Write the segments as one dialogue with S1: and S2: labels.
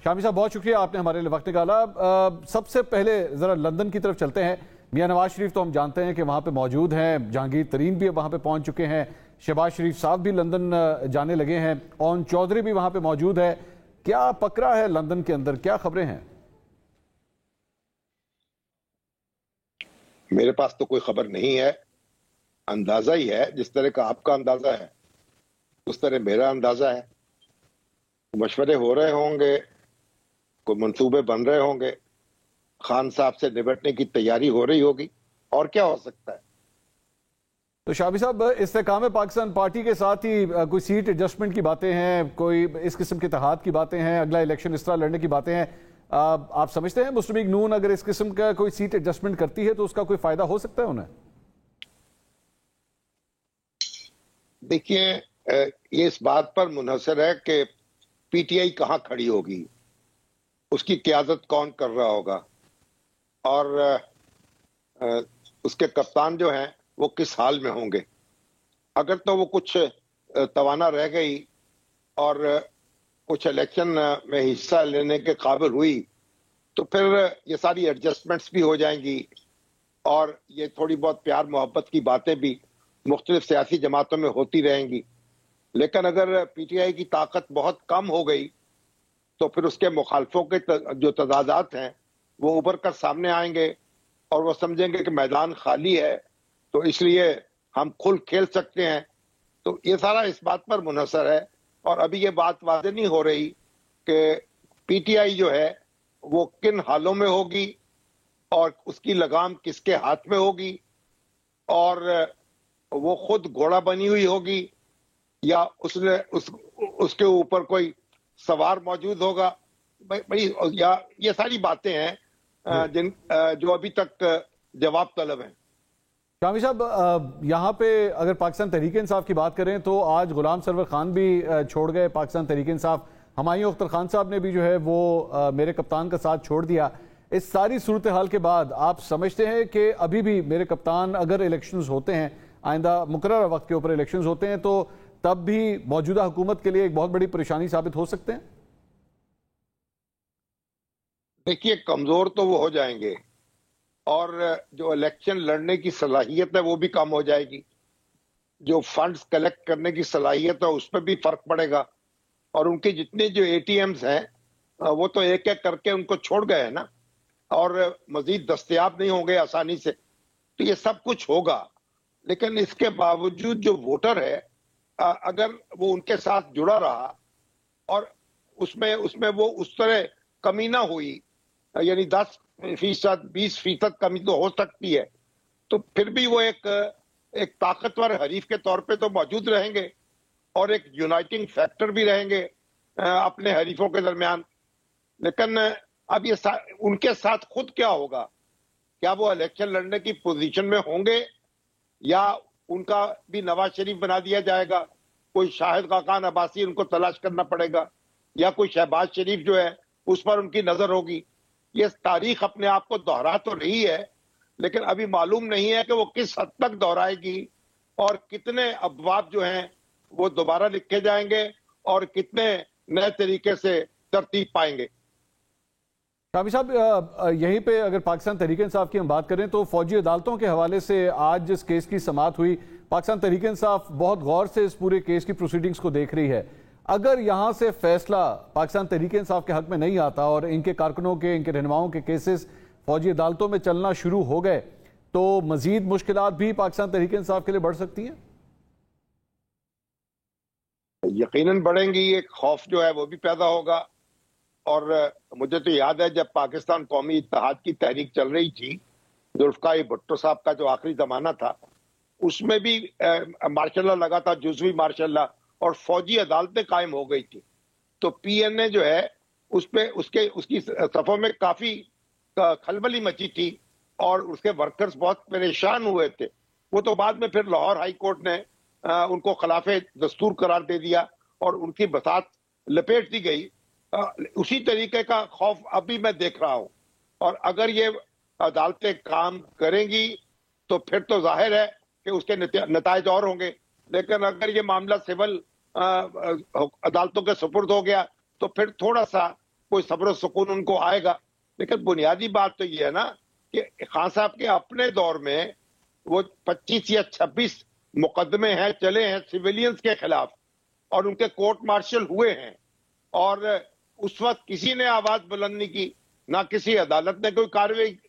S1: شامی صاحب بہت شکریہ، آپ نے ہمارے لیے وقت نکالا۔ سب سے پہلے ذرا لندن کی طرف چلتے ہیں۔ میاں نواز شریف تو ہم جانتے ہیں کہ وہاں پہ موجود ہیں، جہانگیر ترین بھی وہاں پہ پہنچ چکے ہیں، شہباز شریف صاحب بھی لندن جانے لگے ہیں، اون چودھری بھی وہاں پہ موجود ہے۔ کیا پکڑا ہے لندن کے اندر، کیا خبریں ہیں؟
S2: میرے پاس تو کوئی خبر نہیں ہے، اندازہ ہی ہے، جس طرح کا آپ کا اندازہ ہے اس طرح میرا اندازہ ہے۔ مشورے ہو رہے ہوں گے، کوئی منصوبے بن رہے ہوں گے، خان صاحب سے نمٹنے کی تیاری ہو رہی ہوگی، اور کیا ہو سکتا ہے۔
S1: تو شامی صاحب، استحکام پاکستان پارٹی کے ساتھ ہی کوئی سیٹ ایڈجسٹمنٹ کی باتیں ہیں، کوئی اس قسم کے اتحاد کی باتیں ہیں، اگلا الیکشن اس طرح لڑنے کی باتیں ہیں، آپ سمجھتے ہیں مسلم لیگ نون اگر اس قسم کا کوئی سیٹ ایڈجسٹمنٹ کرتی ہے تو اس کا کوئی فائدہ ہو سکتا ہے انہیں؟
S2: دیکھیے، یہ اس بات پر منحصر ہے کہ پی ٹی آئی کہاں کھڑی ہوگی، اس کی قیادت کون کر رہا ہوگا، اور اس کے کپتان جو ہیں وہ کس حال میں ہوں گے۔ اگر تو وہ کچھ توانا رہ گئی اور کچھ الیکشن میں حصہ لینے کے قابل ہوئی تو پھر یہ ساری ایڈجسٹمنٹس بھی ہو جائیں گی، اور یہ تھوڑی بہت پیار محبت کی باتیں بھی مختلف سیاسی جماعتوں میں ہوتی رہیں گی۔ لیکن اگر پی ٹی آئی کی طاقت بہت کم ہو گئی تو پھر اس کے مخالفوں کے جو تضادات ہیں وہ ابھر کر سامنے آئیں گے، اور وہ سمجھیں گے کہ میدان خالی ہے تو اس لیے ہم کھل کھیل سکتے ہیں۔ تو یہ سارا اس بات پر منحصر ہے، اور ابھی یہ بات واضح نہیں ہو رہی کہ پی ٹی آئی جو ہے وہ کن حالوں میں ہوگی اور اس کی لگام کس کے ہاتھ میں ہوگی، اور وہ خود گھوڑا بنی ہوئی ہوگی یا اس کے اوپر کوئی سوار موجود ہوگا۔ یا یہ ساری باتیں ہیں جو ابھی تک جواب طلب ہیں۔
S1: شامی صاحب، یہاں پہ اگر پاکستان تحریک انصاف کی بات کریں تو آج غلام سرور خان بھی چھوڑ گئے پاکستان تحریک انصاف، ہمایوں اختر خان صاحب نے بھی جو ہے وہ میرے کپتان کا ساتھ چھوڑ دیا۔ اس ساری صورتحال کے بعد آپ سمجھتے ہیں کہ ابھی بھی میرے کپتان اگر الیکشنز ہوتے ہیں، آئندہ مقررہ وقت کے اوپر الیکشنز ہوتے ہیں، تو تب بھی موجودہ حکومت کے لیے ایک بہت بڑی پریشانی ثابت ہو سکتے ہیں؟
S2: دیکھیے، کمزور تو وہ ہو جائیں گے، اور جو الیکشن لڑنے کی صلاحیت ہے وہ بھی کم ہو جائے گی، جو فنڈز کلیکٹ کرنے کی صلاحیت ہے اس پہ بھی فرق پڑے گا، اور ان کے جتنے جو اے ٹی ایمز ہیں وہ تو ایک ایک کر کے ان کو چھوڑ گئے ہیں نا، اور مزید دستیاب نہیں ہوں گے آسانی سے۔ تو یہ سب کچھ ہوگا، لیکن اس کے باوجود جو ووٹر ہے اگر وہ ان کے ساتھ جڑا رہا اور اس میں وہ اس طرح کمی نہ ہوئی، یعنی 10% 20% کمی تو ہو سکتی ہے، تو پھر بھی وہ ایک طاقتور حریف کے طور پہ تو موجود رہیں گے، اور ایک یونائٹنگ فیکٹر بھی رہیں گے اپنے حریفوں کے درمیان۔ لیکن اب یہ ان کے ساتھ خود کیا ہوگا، کیا وہ الیکشن لڑنے کی پوزیشن میں ہوں گے، یا ان کا بھی نواز شریف بنا دیا جائے گا، کوئی شاہد خاقان عباسی ان کو تلاش کرنا پڑے گا، یا کوئی شہباز شریف جو ہے اس پر ان کی نظر ہوگی۔ یہ تاریخ اپنے آپ کو دہرا تو رہی ہے، لیکن ابھی معلوم نہیں ہے کہ وہ کس حد تک دہرائے گی، اور کتنے ابواب جو ہیں وہ دوبارہ لکھے جائیں گے، اور کتنے نئے طریقے سے ترتیب پائیں گے۔
S1: شامی صاحب، یہیں پہ اگر پاکستان تحریک انصاف کی ہم بات کریں تو فوجی عدالتوں کے حوالے سے آج جس کیس کی سماعت ہوئی، پاکستان تحریک انصاف بہت غور سے اس پورے کیس کی پروسیڈنگز کو دیکھ رہی ہے۔ اگر یہاں سے فیصلہ پاکستان تحریک انصاف کے حق میں نہیں آتا اور ان کے کارکنوں کے، ان کے رہنماؤں کے کیسز فوجی عدالتوں میں چلنا شروع ہو گئے تو مزید مشکلات بھی پاکستان تحریک انصاف کے لیے بڑھ سکتی ہیں؟
S2: یقیناً بڑھیں گی، ایک خوف جو ہے وہ بھی پیدا ہوگا، اور مجھے تو یاد ہے جب پاکستان قومی اتحاد کی تحریک چل رہی تھی، ذوالفقار بھٹو صاحب کا جو آخری زمانہ تھا اس میں بھی مارشاء اللہ لگا تھا، جزوی مارشاء اللہ، اور فوجی عدالتیں قائم ہو گئی تھی۔ تو پی این اے جو ہے اس کی صفوں میں کافی کھلبلی مچی تھی، اور اس کے ورکرز بہت پریشان ہوئے تھے۔ وہ تو بعد میں پھر لاہور ہائی کورٹ نے ان کو خلاف دستور قرار دے دیا اور ان کی بساط لپیٹ دی گئی۔ اسی طریقے کا خوف ابھی میں دیکھ رہا ہوں، اور اگر یہ عدالتیں کام کریں گی تو پھر تو ظاہر ہے کہ اس کے نتائج اور ہوں گے، لیکن اگر یہ معاملہ سول عدالتوں کے سپرد ہو گیا تو پھر تھوڑا سا کوئی صبر و سکون ان کو آئے گا. لیکن بنیادی بات تو یہ ہے نا کہ خان صاحب کے اپنے دور میں وہ 25 یا 26 مقدمے ہیں چلے ہیں سویلینز کے خلاف اور ان کے کورٹ مارشل ہوئے ہیں, اور اس وقت کسی نے آواز بلند نہیں کی, نہ کسی عدالت نے کوئی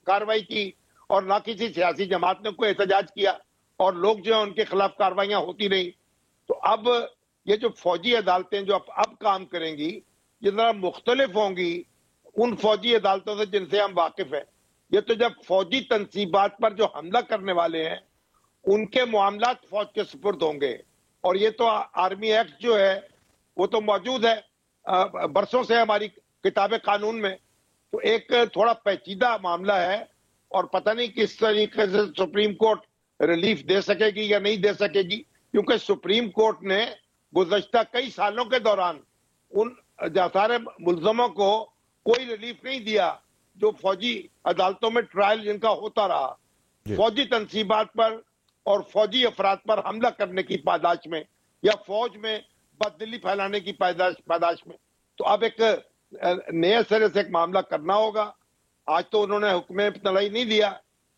S2: کاروائی کی اور نہ کسی سیاسی جماعت نے کوئی احتجاج کیا, اور لوگ جو ہیں ان کے خلاف کاروائیاں ہوتی رہیں. تو اب یہ جو فوجی عدالتیں جو اب کام کریں گی یہ ذرا مختلف ہوں گی ان فوجی عدالتوں سے جن سے ہم واقف ہیں. یہ تو جب فوجی تنصیبات پر جو حملہ کرنے والے ہیں ان کے معاملات فوج کے سپرد ہوں گے, اور یہ تو آرمی ایکٹ جو ہے وہ تو موجود ہے برسوں سے ہماری کتاب قانون میں. تو ایک تھوڑا پیچیدہ معاملہ ہے اور پتہ نہیں کس طریقے سے سپریم کورٹ ریلیف دے سکے گی یا نہیں دے سکے گی, کیونکہ سپریم کورٹ نے گزشتہ کئی سالوں کے دوران ان سارے ملزموں کو کوئی ریلیف نہیں دیا جو فوجی عدالتوں میں ٹرائل جن کا ہوتا رہا فوجی تنصیبات پر اور فوجی افراد پر حملہ کرنے کی پاداش میں یا فوج میں بددلی پھیلانے کی پاداش میں. تو اب ایک نئے سرے سے ایک معاملہ کرنا ہوگا. آج تو انہوں نے حکم طلائی نہیں دیا,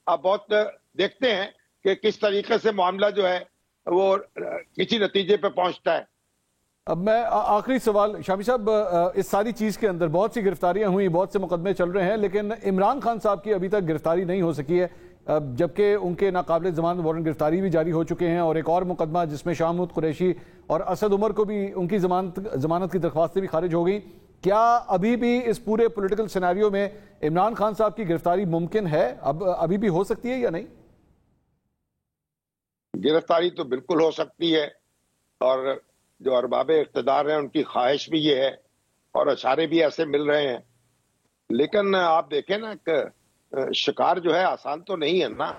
S2: اب بہت دیکھتے ہیں کہ کس طریقے سے معاملہ جو ہے وہ کسی نتیجے پہ پہنچتا ہے.
S1: اب میں آخری سوال شامی صاحب, اس ساری چیز کے اندر بہت سی گرفتاریاں ہوئی, بہت سے مقدمے چل رہے ہیں, لیکن عمران خان صاحب کی ابھی تک گرفتاری نہیں ہو سکی ہے, جبکہ ان کے ناقابل ضمانت وارنٹ گرفتاری بھی جاری ہو چکے ہیں, اور ایک اور مقدمہ جس میں شاہ محمود قریشی اور اسد عمر کو بھی ان کی ضمانت کی درخواستیں بھی خارج ہو گئیں. کیا ابھی بھی اس پورے پولیٹیکل سیناریو میں عمران خان صاحب کی گرفتاری ممکن ہے, ابھی بھی ہو سکتی ہے یا نہیں؟
S2: گرفتاری تو بالکل ہو سکتی ہے, اور جو ارباب اقتدار ہیں ان کی خواہش بھی یہ ہے اور اشارے بھی ایسے مل رہے ہیں. لیکن آپ دیکھیں نا کہ شکار جو ہے آسان تو نہیں ہے نا.